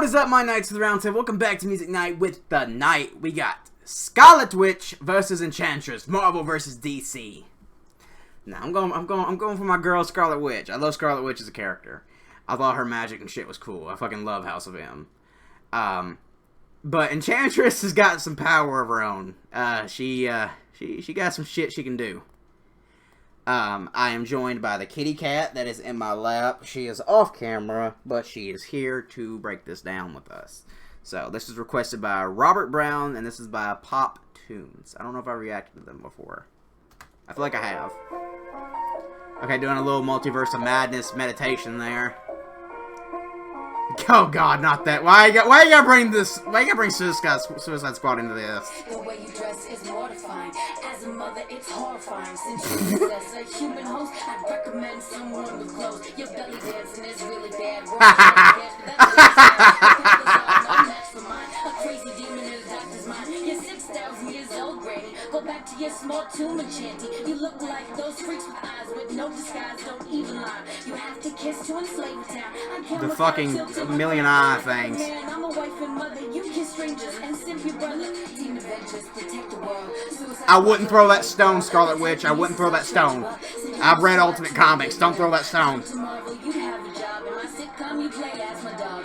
What is up, my Knights of the Round Table? Welcome back to Music Night with the Night. We got Scarlet Witch versus Enchantress, Marvel versus DC. Now I'm going for my girl Scarlet Witch. I love Scarlet Witch as a character. I thought her magic and shit was cool. I fucking love House of M. But Enchantress has got some power of her own. She got some shit she can do. I am joined by the kitty cat that is in my lap. She is off camera, but she is here to break this down with us. So, this is requested by Robert Brown, and this is by PopToons. I don't know if I reacted to them before. I feel like I have. Okay, doing a little Multiverse of Madness meditation there. Oh God, not that. Why you gotta bring this? Why you gotta bring Suicide Squad into this? The way you dress is mortifying. As a mother, it's horrifying. Since you possess a human host, I'd recommend someone with clothes. Your belly dancing is really bad. A crazy demon in a doctor's mind. You're 6,000 years old, Granny. Go back to your small tomb and chanty. You look like those freaks with eyes with no disguise, don't even lie. You have to kiss to enslave a town. The fucking million eye things. I'm a wife and mother. You kiss strangers and simp your brother. Team adventures, protect the world. I wouldn't throw that stone, Scarlet Witch. I wouldn't throw that stone. I've read Ultimate Comics. Don't throw that stone. Tomorrow you have a job. In my sitcom you play as my dog.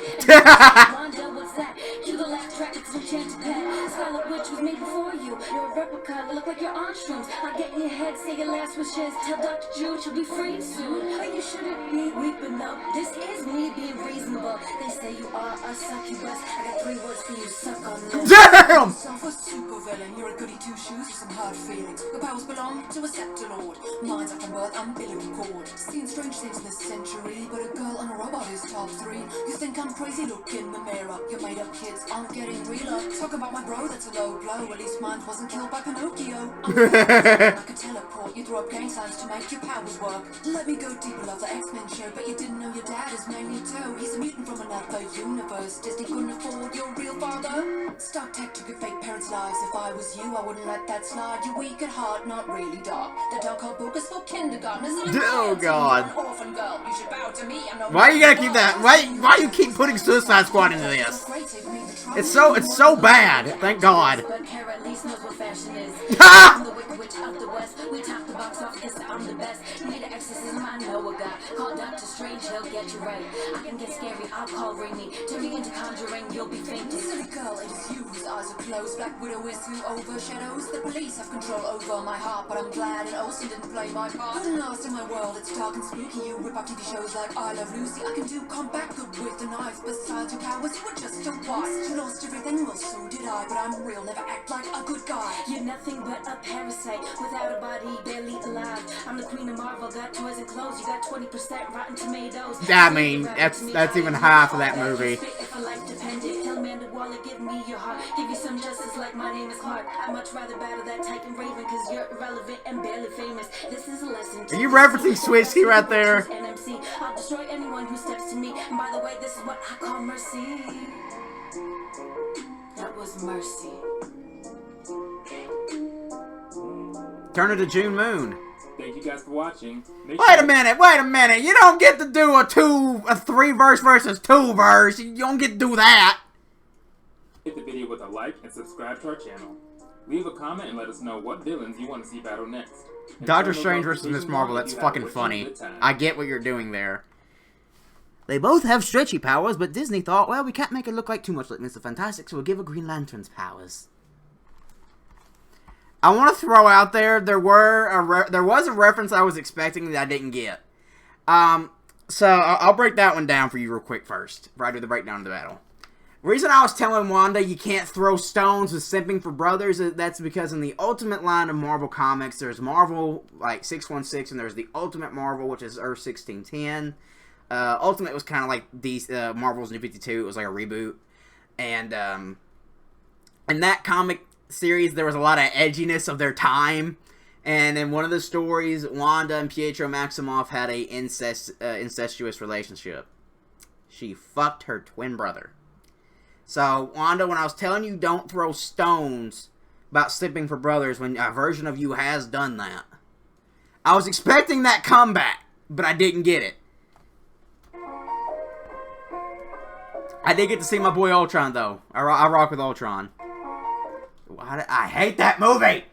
Wanda, what's that? Cue the laugh track. It's enchanted pet. Scarlet Witch was made before you. You're a replica. You look like your aunt shrooms. I get in your head. Say your last wishes. Tell Dr. June she'll be free soon. But you shouldn't be weeping though. This is me being reasonable. They say you are a succubus. I got 3 words for you. Suck on this. Damn! For super villain, you're a goody two shoes with some hard feelings. Your powers belong to a scepter lord. Mine's up from birth, umbilical cord. Seen strange things in this century, but a girl and a robot is top 3. You think I'm crazy? Look in the mirror. Your made up kids aren't getting realer. Talk about my bro, that's a low blow. At least mine wasn't killed by Pinocchio. I could teleport. You throw up gang signs to make your powers work. Let me go deeper, love the X-Men show, but you didn't know your dad is Magneto. He's a mutant from another universe. Disney couldn't afford your real father. Stark Tech took your fake parents' lives. If I was you, I wouldn't let that slide. You're weak at heart, not really dark. The dark old book is for kindergartners. Oh God! An orphan girl. You should bow to me. Why you gotta keep that? Why you keep putting Suicide Squad into this? It's so bad. Thank God. But Kara at least knows what fashion is. Ha! I'm the wicked witch of the west. We top the box office. I'm the best. Need an exorcism. I know a guy. Call Dr. Strange. He'll get you right. I can get scary. I'll call Raimi. Turn me into Conjuring. You'll be fainting. Silly girl, it is you whose eyes are closed. Black Widow is who overshadows. The police have control over my heart, but I'm glad it Olsen didn't play my part. Couldn't last in my world, it's dark and spooky. You rip up TV shows like I Love Lucy. I can do combat good with the knives. Besides your powers, you were just a wasp. You lost everything, well so did I. But I'm real, never act like a good guy. You're nothing but a parasite without a body, barely alive. I'm the queen of Marvel, got toys and clothes. You got 20% Rotten Tomatoes. I mean, that's even half of that movie. If a life depended, tell Amanda Waller, give me your heart. Give you some justice like my name is Clark. I'd much rather battle that Titan Raven, cause you're irrelevant and barely famous. This is a lesson. Are you referencing Switchy right there? NMC. I'll destroy anyone who steps to me. And by the way, this is what I call mercy. That was mercy. Turn it to June Moon. Thank you guys for watching. Wait a minute. You don't get to do a 3-verse versus 2-verse. You don't get to do that. Hit the video with a like and subscribe to our channel. Leave a comment and let us know what villains you want to see battle next. And Doctor turn Strange those versus Miss notifications Marvel, on if that's you have fucking wished funny. you a good time. I get what you're doing there. They both have stretchy powers, but Disney thought, well, we can't make it look like too much like Mr. Fantastic, so we'll give her Green Lantern's powers. I want to throw out there, there was a reference I was expecting that I didn't get. So I'll break that one down for you real quick first, before I do the breakdown of the battle. The reason I was telling Wanda you can't throw stones with simping for brothers, that's because in the Ultimate line of Marvel Comics, there's Marvel, like, 616, and there's the Ultimate Marvel, which is Earth 1610. Ultimate was kind of like these Marvel's New 52. It was like a reboot. And in that comic series, there was a lot of edginess of their time. And in one of the stories, Wanda and Pietro Maximoff had a incestuous relationship. She fucked her twin brother. So, Wanda, when I was telling you don't throw stones about sleeping for brothers when a version of you has done that, I was expecting that comeback, but I didn't get it. I did get to see my boy Ultron, though. I rock with Ultron. I hate that movie!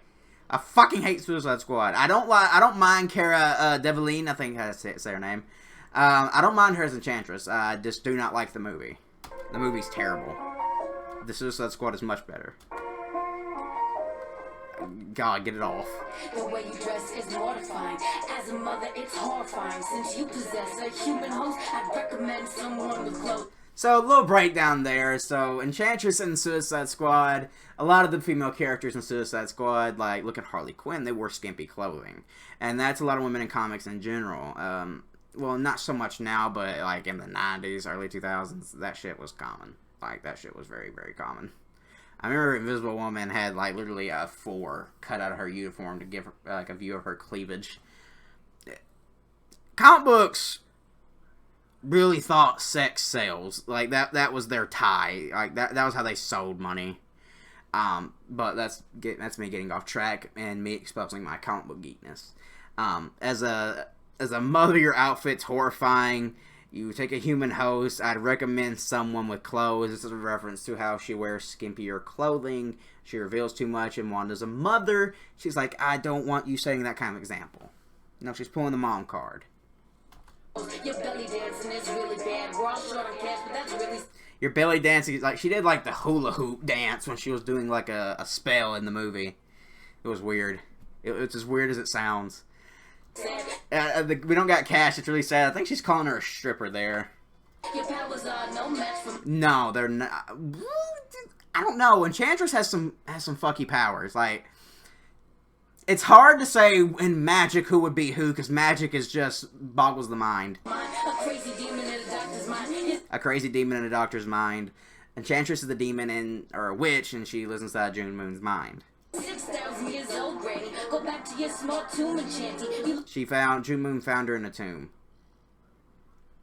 I fucking hate Suicide Squad. I don't mind Cara Delevingne. I think I say her name. I don't mind her as Enchantress. I just do not like the movie. The movie's terrible. The Suicide Squad is much better. God, get it off. The way you dress is mortifying. As a mother, it's horrifying. Since you possess a human host, I'd recommend someone with clothes. So, a little breakdown there. So, Enchantress in Suicide Squad, a lot of the female characters in Suicide Squad, like, look at Harley Quinn, they wore skimpy clothing. And that's a lot of women in comics in general. Well, not so much now, but, like, in the 90s, early 2000s, that shit was common. Like, that shit was very, very common. I remember Invisible Woman had, like, literally a 4 cut out of her uniform to give her, like, a view of her cleavage. Comic books really thought sex sells. Like, that was their tie. Like, that was how they sold money. But that's me getting off track and me exposing my comic book geekness. As a mother, your outfit's horrifying. You take a human host. I'd recommend someone with clothes. This is a reference to how she wears skimpier clothing. She reveals too much, and Wanda's a mother. She's like, I don't want you setting that kind of example. You know, she's pulling the mom card. Your belly dancing is really bad. We're all short on cash, but that's really... Your belly dancing, like, she did, like, the hula hoop dance when she was doing, like, a spell in the movie. It was weird. It's as weird as it sounds. We don't got cash. It's really sad. I think she's calling her a stripper there. Your powers are no match for... No, they're not. I don't know. Enchantress has some fucky powers. Like, it's hard to say in magic who would be who, because magic is just boggles the mind. A crazy demon in a doctor's mind. A crazy demon in a doctor's mind. Enchantress is the demon or a witch, and she lives inside June Moon's mind. 6,000 years old, Granny. Go back to your small tomb, Enchanty. June Moon found her in a tomb.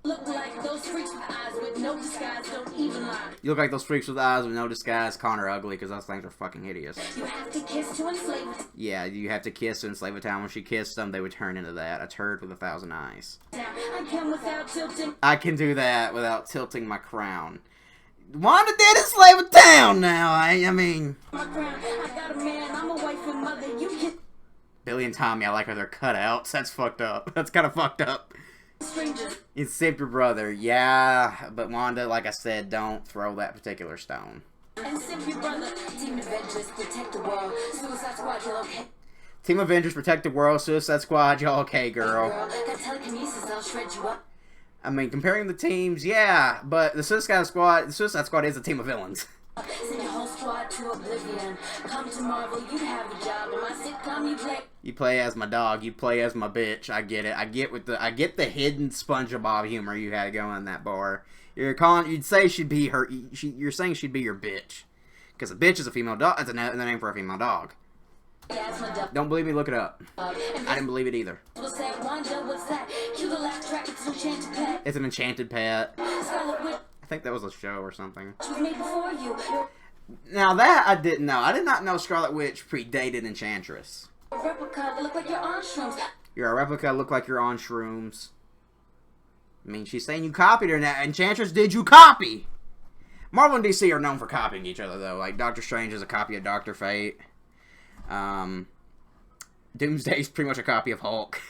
Look like those freaks with eyes with no disguise, don't even lie. You look like those freaks with eyes with no disguise, calling her ugly, because those things are fucking hideous. You have to kiss to enslave it. Yeah, you have to kiss to enslave a town. When she kissed them, they would turn into that. A turd with 1,000 eyes. Now, I can without tilting. I can do that without tilting my crown. Wanda did enslave a town now. I mean... My crown, I got a man, I'm a wife and mother, you can... Billy and Tommy, I like how they're cutouts. That's fucked up. That's kind of fucked up. Strangers. You saved your brother. Yeah, but Wanda, like I said, don't throw that particular stone. And simp your brother. Team Avengers, protect the world. Suicide Squad, you're okay. Team Avengers, protect the world. Suicide Squad, y'all okay, girl. Got telekinesis, I'll shred you up. I mean, comparing the teams, yeah, but the Suicide Squad is a team of villains. Send your whole squad to oblivion. Come to Marvel, you have a job. In my sitcom, you play. You play as my dog. You play as my bitch. I get it. I get the hidden SpongeBob humor you had going in that bar. You'd say she'd be her. You're saying she'd be your bitch, because a bitch is a female dog. That's the name for a female dog. Yeah, my dog. Don't believe me? Look it up. I didn't believe it either. What's that? Wanda, what's that? Cue the laugh track. It's an enchanted pet. It's an enchanted pet. Scarlet Witch I think that was a show or something. was made before you. Now that I didn't know. I did not know Scarlet Witch predated Enchantress. You're a replica. They look like you're on shrooms. You're a replica. Look like you're on shrooms. I mean, she's saying you copied her. Now, Enchantress, did you copy? Marvel and DC are known for copying each other, though. Like, Doctor Strange is a copy of Dr. Fate. Doomsday's pretty much a copy of Hulk.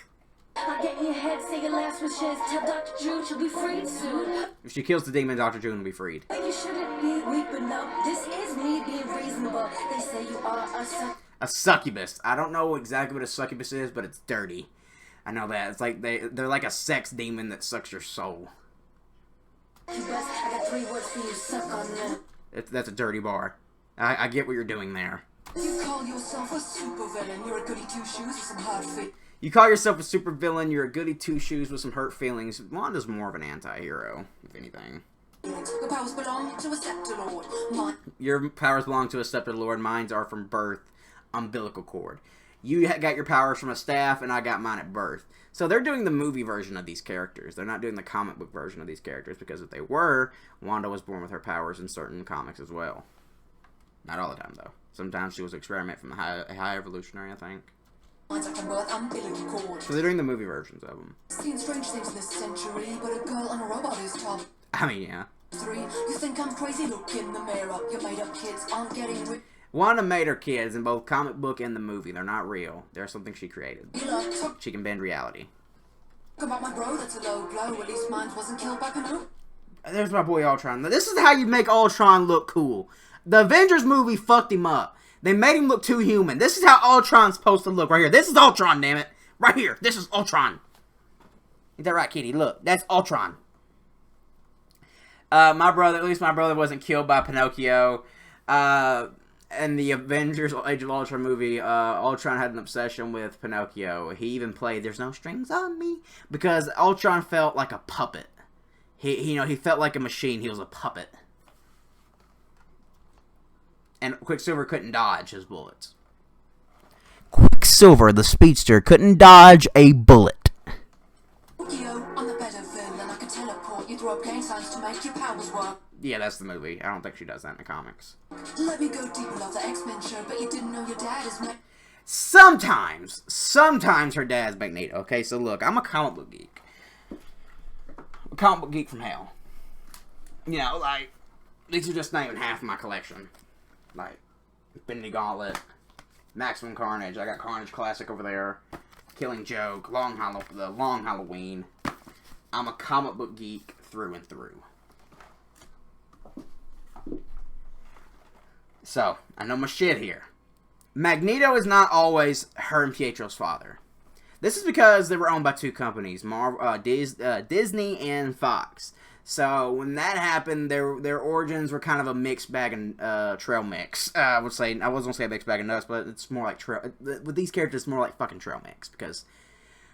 I'll get in your head, say your last wishes. Tell Dr. June she'll be freed soon. If she kills the demon, Dr. June will be freed. You shouldn't be weak, but no, this is me being reasonable. They say you are A succubus. I don't know exactly what a succubus is, but it's dirty. I know that. It's like they're like a sex demon that sucks your soul. I got 3 words for you, suck on them. That's a dirty bar. I get what you're doing there. You call yourself a supervillain. You're a goody two-shoes with some hard feet. You call yourself a supervillain, you're a goody two-shoes with some hurt feelings. Wanda's more of an anti-hero, if anything. Your powers belong to a scepter lord. Your powers belong to a scepter lord. Mine's are from birth. Umbilical cord. You got your powers from a staff, and I got mine at birth. So they're doing the movie version of these characters. They're not doing the comic book version of these characters, because if they were, Wanda was born with her powers in certain comics as well. Not all the time, though. Sometimes she was an experiment from the high evolutionary, I think. So they're doing the movie versions of them. Seen strange things in this century, but a girl on a robot is top I mean, yeah. 3. You think I'm crazy? Look in the mirror. You made up kids aren't getting rich. Wanda made her kids in both comic book and the movie. They're not real. They're something she created. She can bend reality. About my bro, that's a low blow. At least mine wasn't killed by Pinocchio. There's my boy Ultron. This is how you make Ultron look cool. The Avengers movie fucked him up. They made him look too human. This is how Ultron's supposed to look right here. This is Ultron, damn it. Right here. This is Ultron. Ain't that right, kitty? Look, that's Ultron. At least my brother wasn't killed by Pinocchio. In the Avengers Age of Ultron movie, Ultron had an obsession with Pinocchio. He even played "There's No Strings on Me" because Ultron felt like a puppet. He felt like a machine. He was a puppet. And Quicksilver couldn't dodge his bullets. Quicksilver, the speedster, couldn't dodge a bullet. I'm the better villain. I can teleport you through up gang signs to make your powers work. Yeah, that's the movie. I don't think she does that in the comics. Let me go deep below the X-Men show, but you didn't know your dad is Sometimes her dad's Magneto. Okay, so look, I'm a comic book geek. A comic book geek from hell. You know, like, these are just not even half of my collection. Like, Infinity Gauntlet, Maximum Carnage. I got Carnage Classic over there. Killing Joke, the Long Halloween. I'm a comic book geek through and through. So, I know my shit here. Magneto is not always her and Pietro's father. This is because they were owned by two companies, Disney and Fox. So, when that happened, their origins were kind of a mixed bag and trail mix. I wasn't going to say a mixed bag of nuts, but it's more like trail. With these characters, it's more like fucking trail mix. Because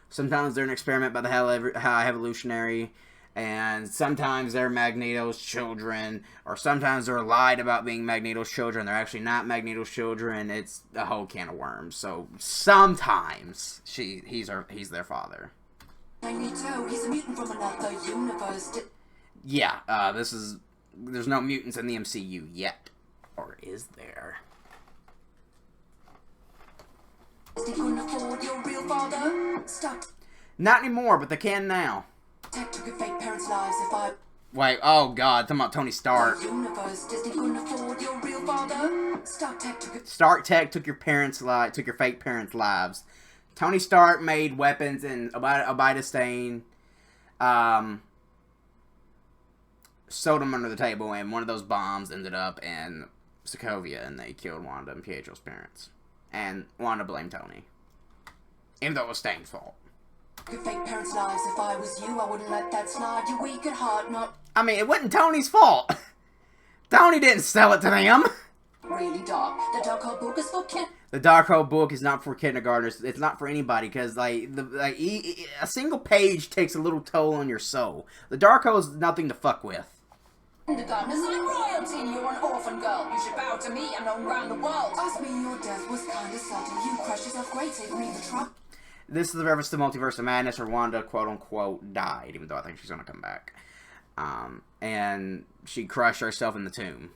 sometimes they're an experiment by the High Evolutionary, and sometimes they're Magneto's children, or sometimes they're lied about being Magneto's children. They're actually not Magneto's children. It's a whole can of worms. So sometimes he's their father. Magneto, he's a mutant from another universe. Yeah, there's no mutants in the MCU yet, or is there? He couldn't afford your real father. Stop. Not anymore, but they can now. Tech took your fake parents' lives if I... Wait, oh god, talking about Tony Stark. Universe, Disney couldn't afford your real father. Stark Tech took your fake parents' lives. Tony Stark made weapons in Abidastane, sold them under the table, and one of those bombs ended up in Sokovia, and they killed Wanda and Pietro's parents. And Wanda blamed Tony. Even though it was Stane's fault. Your fake parents' lives. If I was you, I wouldn't let that slide. You weak at heart, not... I mean, it wasn't Tony's fault. Tony didn't sell it to them. Really dark. The Darkhold book is for kids. The Darkhold book is not for kindergartners. It's not for anybody, because a single page takes a little toll on your soul. The Darkhold is nothing to fuck with. Kindergartners are royalty. You're an orphan girl. You should bow to me. I'm known around the world. Ask me, your death was kinda sudden. You crushed yourself great. Save me the trouble. This is the reference to Multiverse of Madness, where Wanda, quote-unquote, died, even though I think she's going to come back. And she crushed herself in the tomb.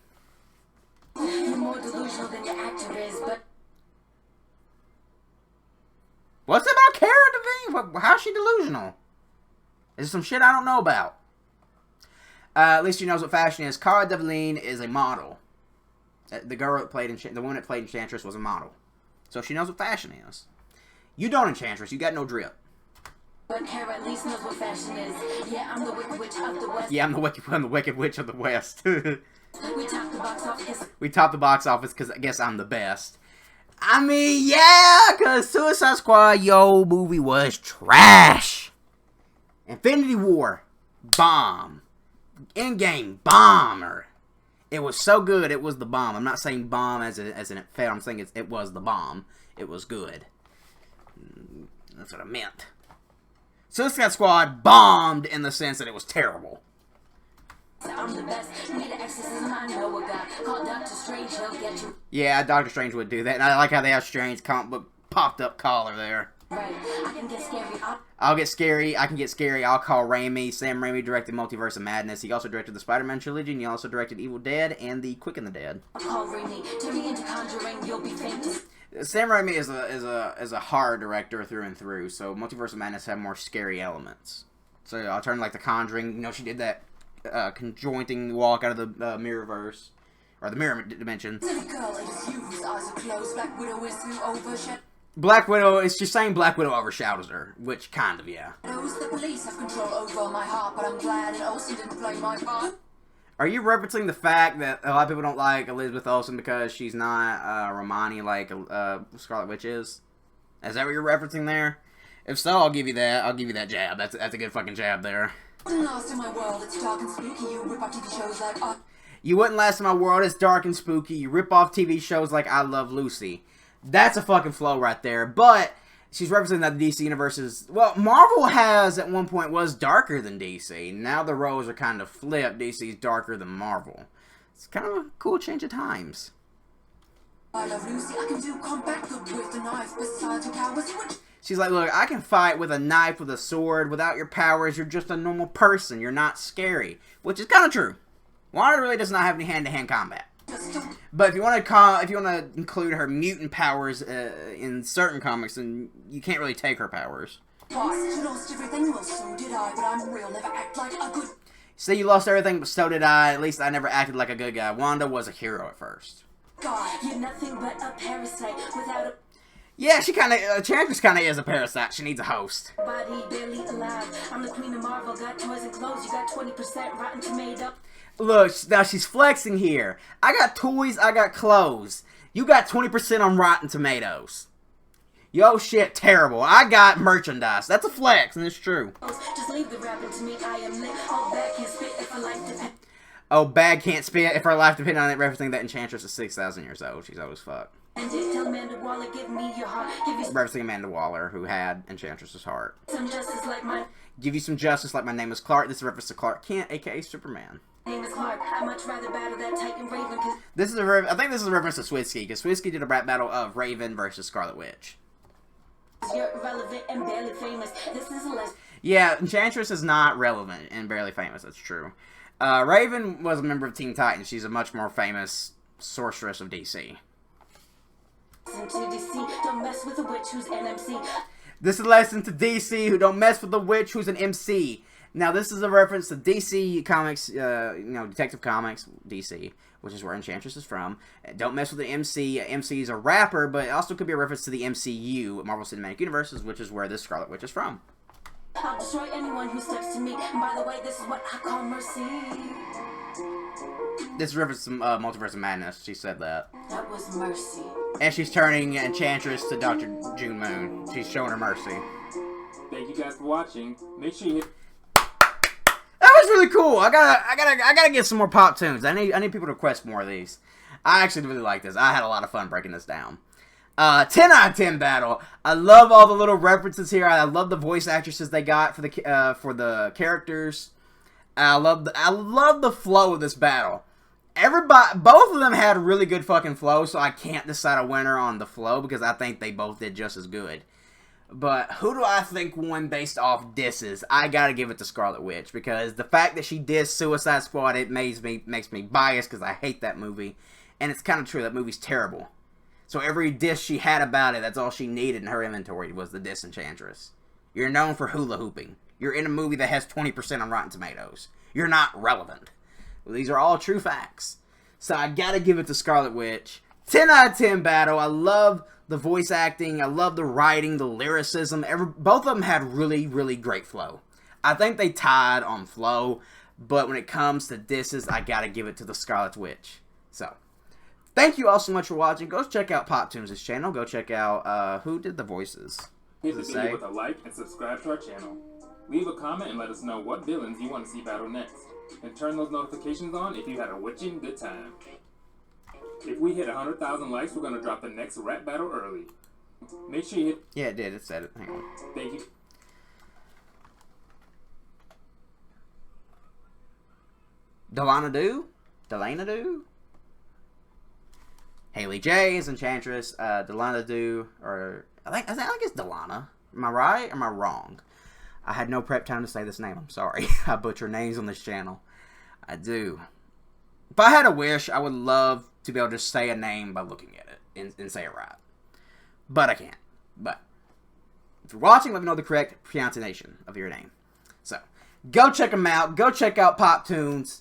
You're more delusional than your actor is, but... What's it about Cara Delevingne? How's she delusional? Is there some shit I don't know about? At least she knows what fashion is. Cara Delevingne is a model. The girl that played the one that played Enchantress was a model. So she knows what fashion is. You don't, Enchantress. You got no drip. But Cara at least knows what fashion is. Yeah, I'm the Wicked Witch of the West. Yeah, I'm the Wicked Witch of the West. We topped the box office. We topped the box office because I guess I'm the best. I mean, yeah, because Suicide Squad, movie was trash. Infinity War, bomb. Endgame, bomber. It was so good, it was the bomb. I'm not saying bomb as in it failed. I'm saying it was the bomb. It was good. That's what I meant. Suicide Squad bombed in the sense that it was terrible. I'm the best. Need an exorcism, I know a guy. Call Doctor Strange, he'll get you. Yeah, Doctor Strange would do that. And I like how they have Strange comic book popped up collar there. Right, I can get scary. I'll get scary. I can get scary. I'll call Raimi. Sam Raimi directed Multiverse of Madness. He also directed the Spider-Man trilogy, and he also directed Evil Dead and the Quick and the Dead. I'll call Raimi. Turn me into Conjuring, you'll be famous. Sam Raimi is a horror director through and through, so Multiverse of Madness have more scary elements. So I'll turn like The Conjuring. You know, she did that conjointing walk out of the mirrorverse. Or the mirror dimension. Silly girl, it is you whose eyes are closed. Black Widow is who overshadows. Black Widow, it's just saying Black Widow overshadows her. Which, kind of, yeah. The police have control over my heart, but I'm glad it also didn't play my part. Are you referencing the fact that a lot of people don't like Elizabeth Olsen because she's not Romani like Scarlet Witch is? Is that what you're referencing there? If so, I'll give you that. I'll give you that jab. That's a good fucking jab there. Lost in my world, it's dark and spooky. You rip off TV shows like You wouldn't last in my world. It's dark and spooky. You rip off TV shows like I Love Lucy. That's a fucking flow right there. But she's representing that the DC universe is... Well, Marvel has, at one point, was darker than DC. Now the roles are kind of flipped. DC's darker than Marvel. It's kind of a cool change of times. I Love Lucy. I can do combat good with the knife. Besides your powers, you would... She's like, look, I can fight with a knife, with a sword. Without your powers, you're just a normal person. You're not scary. Which is kind of true. Wanda really does not have any hand-to-hand combat. But if you want to include her mutant powers in certain comics, then you can't really take her powers. You lost everything, well, so did I, but I'm real, never act like a good... See, you lost everything, but so did I. At least I never acted like a good guy. Wanda was a hero at first. guy. You're nothing but a parasite without a Yeah, she kind of, Enchantress kind of is a parasite. She needs a host. body, barely alive. I'm the queen of Marvel, got toys and clothes. You got 20% Rotten Tomato. Look, now she's flexing here. I got toys, I got clothes. You got 20% on Rotten Tomatoes. Yo, shit, terrible. I got merchandise. That's a flex, and it's true. Just leave the rapping to me, I am lit. All back can spit if I like to. Oh, bag can't spit if her life depended on it, referencing that Enchantress is 6,000 years old. She's old as fuck. And just tell Amanda Waller, give me your heart. Give you Referencing Amanda Waller, who had Enchantress's heart. some justice like my Give you some justice like my name is Clark. This is a reference to Clark Kent, aka Superman. name is Clark. I'd much rather battle that Titan Raven, cause This is I think this is a reference to Swidsky, because Swidsky did a rap battle of Raven versus Scarlet Witch. you're irrelevant and barely famous. This is a less. Yeah, Enchantress is not relevant and barely famous, that's true. Raven was a member of Teen Titans. She's a much more famous sorceress of DC. Listen to DC, don't mess with a witch who's NMC. This is a lesson to DC who don't mess with the witch who's an MC. Now, this is a reference to DC Comics, Detective Comics, DC, which is where Enchantress is from. Don't mess with the MC. MC is a rapper, but it also could be a reference to the MCU, Marvel Cinematic Universes, which is where this Scarlet Witch is from. I'll destroy anyone who steps to me. And by the way, this is what I call mercy. This is a reference to Multiverse of Madness. She said that. That was mercy. And she's turning Enchantress to Dr. June Moon. She's showing her mercy. Thank you guys for watching. Make sure you hit That was really cool. I gotta get some more Pop Tunes. I need people to request more of these. I actually really like this. I had a lot of fun breaking this down. 10 out of 10 battle. I love all the little references here. I love the voice actresses they got for the characters. I love the flow of this battle. Both of them had really good fucking flow, so I can't decide a winner on the flow because I think they both did just as good. But who do I think won based off disses? I gotta give it to Scarlet Witch because the fact that she dissed Suicide Squad, it makes me biased because I hate that movie. And it's kind of true, that movie's terrible. So every diss she had about it, that's all she needed in her inventory was the diss Enchantress. You're known for hula hooping. You're in a movie that has 20% on Rotten Tomatoes. You're not relevant. Well, these are all true facts. So I gotta give it to Scarlet Witch. 10 out of 10 battle. I love the voice acting. I love the writing, the lyricism. Both of them had really, really great flow. I think they tied on flow. But when it comes to disses, I gotta give it to the Scarlet Witch. So, thank you all so much for watching. Go check out PopToons' channel. Go check out who did the voices. hit the video with a like and subscribe to our channel. Leave a comment and let us know what villains you want to see battle next. And turn those notifications on if you had a witching good time. If we hit 100,000 likes, we're going to drop the next rap battle early. Make sure you hit... Yeah, it did. It said it. Hang on. Thank you. Delana Do? Haley J is Enchantress. Delana Do, or I think it's Delana. Am I right? Or am I wrong? I had no prep time to say this name. I'm sorry. I butcher names on this channel. I do. If I had a wish, I would love to be able to say a name by looking at it and say it right. But I can't. But if you're watching, let me know the correct pronunciation of your name. So, Go check them out. Go check out PopToons.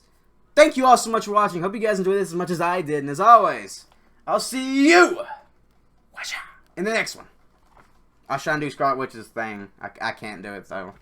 Thank you all so much for watching. Hope you guys enjoyed this as much as I did. And as always, I'll see you in the next one. I'll try and do Scarlet Witch's thing. I can't do it, though.